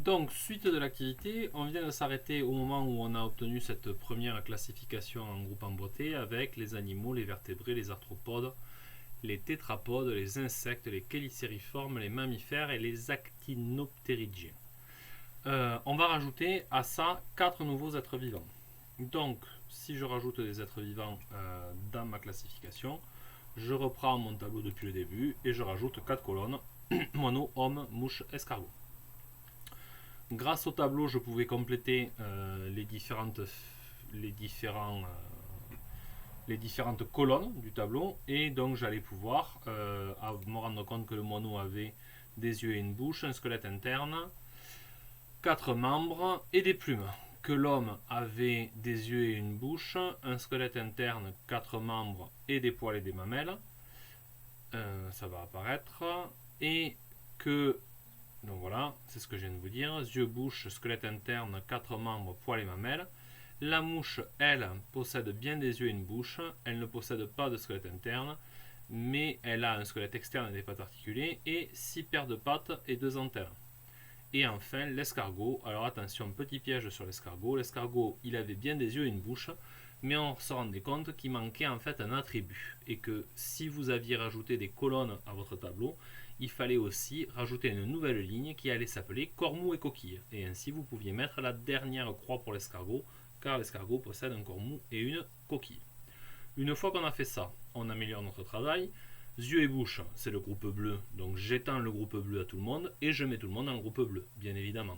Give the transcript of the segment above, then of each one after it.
Donc, suite de l'activité, on vient de s'arrêter au moment où on a obtenu cette première classification en groupe en beauté avec les animaux, les vertébrés, les arthropodes, les tétrapodes, les insectes, les chélicériformes, les mammifères et les actinoptérygiens. On va rajouter à ça 4 nouveaux êtres vivants. Donc, si je rajoute des êtres vivants dans ma classification, je reprends mon tableau depuis le début et je rajoute 4 colonnes moineau, homme, mouche, escargot. Grâce au tableau, je pouvais compléter les différentes colonnes du tableau et donc j'allais pouvoir me rendre compte que le moineau avait des yeux et une bouche, un squelette interne, 4 membres et des plumes. Que l'homme avait des yeux et une bouche, un squelette interne, 4 membres et des poils et des mamelles. Ça va apparaître. Et que, donc voilà, c'est ce que je viens de vous dire, yeux, bouche, squelette interne, 4 membres, poils et mamelles. La mouche, elle, possède bien des yeux et une bouche, elle ne possède pas de squelette interne, mais elle a un squelette externe et des pattes articulées, et 6 paires de pattes et 2 antennes. Et enfin, l'escargot. Alors attention, petit piège sur l'escargot. L'escargot, il avait bien des yeux et une bouche, mais on se rendait compte qu'il manquait en fait un attribut. Et que si vous aviez rajouté des colonnes à votre tableau, il fallait aussi rajouter une nouvelle ligne qui allait s'appeler corps mou et coquille. Et ainsi, vous pouviez mettre la dernière croix pour l'escargot, car l'escargot possède un corps mou et une coquille. Une fois qu'on a fait ça, on améliore notre travail. Yeux et bouche, c'est le groupe bleu, donc j'étends le groupe bleu à tout le monde et je mets tout le monde dans le groupe bleu, bien évidemment.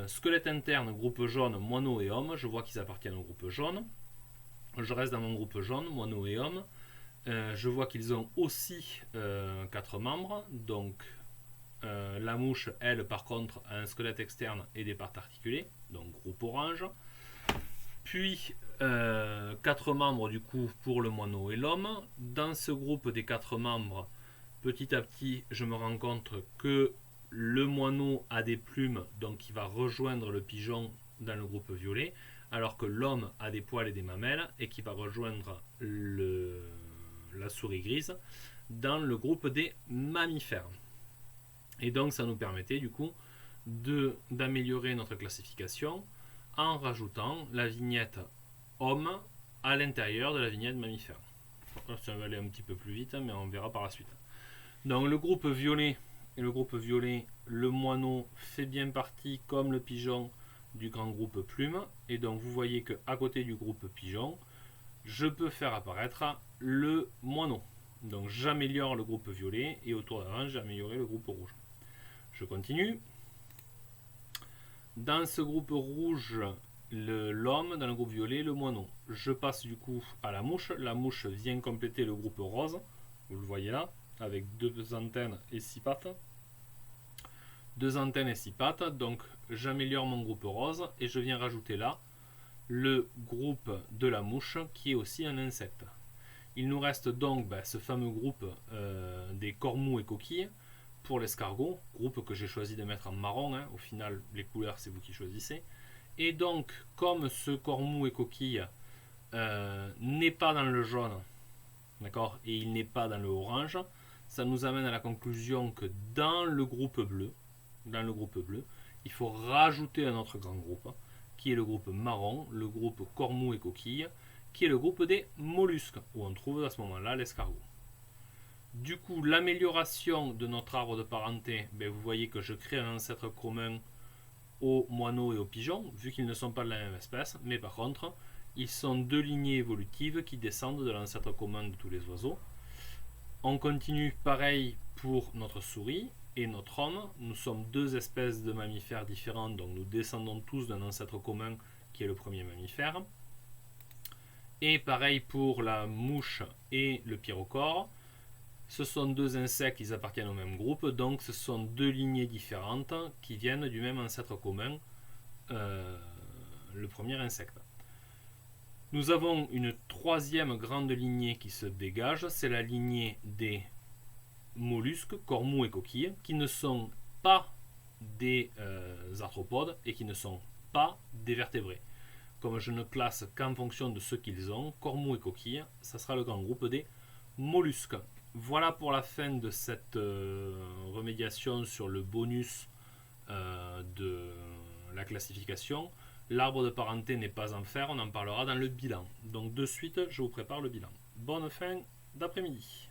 Squelette interne, groupe jaune, moineau et homme, je vois qu'ils appartiennent au groupe jaune. Je reste dans mon groupe jaune, moineau et homme. Je vois qu'ils ont aussi 4 membres, donc la mouche, elle, par contre, a un squelette externe et des parties articulées, donc groupe orange. Puis 4 membres du coup pour le moineau et l'homme. Dans ce groupe des 4 membres, petit à petit, je me rends compte que le moineau a des plumes, donc il va rejoindre le pigeon dans le groupe violet, alors que l'homme a des poils et des mamelles et qui va rejoindre la souris grise dans le groupe des mammifères. Et donc ça nous permettait du coup d'améliorer notre classification en rajoutant la vignette homme à l'intérieur de la vignette mammifère. Ça va aller un petit peu plus vite, mais on verra par la suite. Donc le groupe violet, le moineau fait bien partie, comme le pigeon, du grand groupe plume. Et donc vous voyez qu'à côté du groupe pigeon, je peux faire apparaître le moineau. Donc j'améliore le groupe violet et autour d'avant j'ai amélioré le groupe rouge. Je continue. Dans ce groupe rouge, l'homme, dans le groupe violet, le moineau. Je passe du coup à la mouche. La mouche vient compléter le groupe rose. Vous le voyez là, avec 2 antennes et 6 pattes. 2 antennes et 6 pattes. Donc j'améliore mon groupe rose et je viens rajouter là le groupe de la mouche qui est aussi un insecte. Il nous reste donc ce fameux groupe des corps mous et coquilles pour l'escargot, groupe que j'ai choisi de mettre en marron, au final les couleurs c'est vous qui choisissez. Et donc comme ce corps mou et coquille n'est pas dans le jaune, d'accord, et il n'est pas dans le orange, ça nous amène à la conclusion que dans le groupe bleu, il faut rajouter un autre grand groupe, qui est le groupe marron, le groupe corps mou et coquille, qui est le groupe des mollusques, où on trouve à ce moment-là l'escargot. Du coup, l'amélioration de notre arbre de parenté, vous voyez que je crée un ancêtre commun aux moineaux et aux pigeons, vu qu'ils ne sont pas de la même espèce, mais par contre, ils sont 2 lignées évolutives qui descendent de l'ancêtre commun de tous les oiseaux. On continue pareil pour notre souris et notre homme. Nous sommes 2 espèces de mammifères différentes, donc nous descendons tous d'un ancêtre commun qui est le premier mammifère. Et pareil pour la mouche et le pyrocore. Ce sont 2 insectes, ils appartiennent au même groupe, donc ce sont 2 lignées différentes qui viennent du même ancêtre commun, le premier insecte. Nous avons une 3e grande lignée qui se dégage, c'est la lignée des mollusques, corps mous et coquilles, qui ne sont pas des arthropodes et qui ne sont pas des vertébrés. Comme je ne classe qu'en fonction de ce qu'ils ont, corps mous et coquilles, ça sera le grand groupe des mollusques. Voilà pour la fin de cette remédiation sur le bonus de la classification. L'arbre de parenté n'est pas en fer, on en parlera dans le bilan. Donc de suite, je vous prépare le bilan. Bonne fin d'après-midi.